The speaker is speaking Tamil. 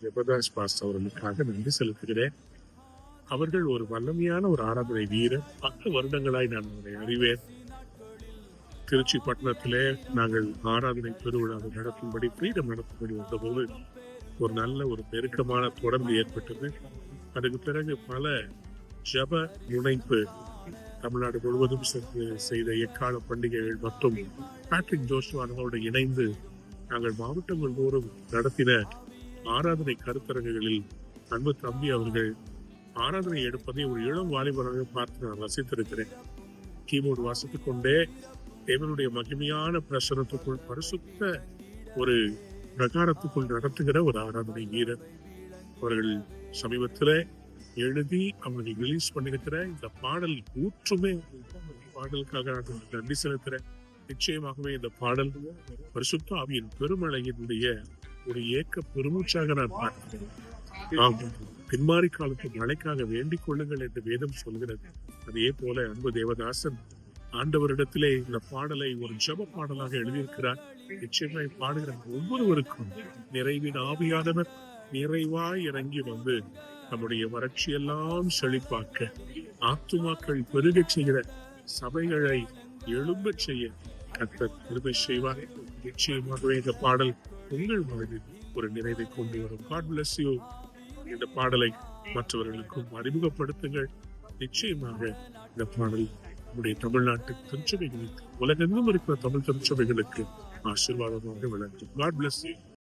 ஜெபதாஸ் பாஸ்டர் அவர்களுக்காக நன்றி செலுத்துகிறேன். அவர்கள் ஒரு வல்லமையான ஒரு ஆராதனை வீரர். 10 வருடங்களாய் நான் அவரை அறிவேன். திருச்சி பட்டணத்திலே நாங்கள் ஆராதனை பெருவிழாவை நடத்தும்படி ஃப்ரீடம் நடத்தும்படி வந்தபோது ஒரு நல்ல ஒரு நெருக்கமான தொடர்பு ஏற்பட்டது. அதுக்கு பிறகு பல ஜப முனைப்பு தமிழ்நாடு முழுவதும் செய்த எக்கால பண்டிகைகள் மற்றும் பேட்ரிக் ஜோஷுவானோடு இணைந்து நாங்கள் மாவட்டங்கள் தோறும் நடத்தின ஆராதனை கருத்தரங்குகளில் அன்பு தம்பி அவர்கள் ஆராதனை எடுப்பதை ஒரு இளம் வாலிபராக பார்த்து நான் ரசித்திருக்கிறேன். கீபோர்டு வாசித்துக் கொண்டே தேவனுடைய மகிமையான பிரசனத்துக்குள் பரிசுத்த ஒரு பிரகாரத்துக்குள் நடத்துகிற ஒரு ஆராதனை வீரர். அவர்கள் சமீபத்தில் எழுதி அவர்கள் ரிலீஸ் பண்ணிருக்கிற இந்த பாடல் ஊற்றுமே பாடலுக்காக நான் நன்றி செலுத்துறேன். நிச்சயமாகவே இந்த பாடல் பரிசுத்த ஆவியின் பெருமழையினுடைய ஒரு ஏக்க பெருமூச்சாக நான் பார்க்கிறேன். பின்மாறி காலத்து மழைக்காக வேண்டிக் கொள்ளுங்கள் என்று வேதம் சொல்கிறது. அதே போல அன்பு தேவதாசன் ஆண்டவரிடத்திலே இந்த பாடலை ஒரு ஜப பாடலாக எழுதியிருக்கிறார். நிச்சயமாய் பாடுகிற ஒவ்வொருவருக்கும் நிறைவின் ஆவியானவர் நிறைவாய் இறங்கி வந்து நம்முடைய வறட்சியெல்லாம் செழிப்பாக்க, ஆத்துமாக்கள் பெருகச் செய்கிற சபைகளை எழும்பச் செய்ய கர்த்தர் கிருபை செய்வார். நிச்சயமாகவே இந்த பாடல் உங்கள் வாழ்வில் ஒரு நிறைவை கொண்டு வரும். God bless you. இந்த பாடலை மற்றவர்களுக்கும் அறிமுகப்படுத்துங்கள். நிச்சயமாக இந்த பாடல் நம்முடைய தமிழ்நாட்டு திருச்சபைகளுக்கு, உலகெங்கும் இருக்கிற தமிழ் திருச்சபைகளுக்கு ஆசீர்வாதமாக விளங்கும். God bless you.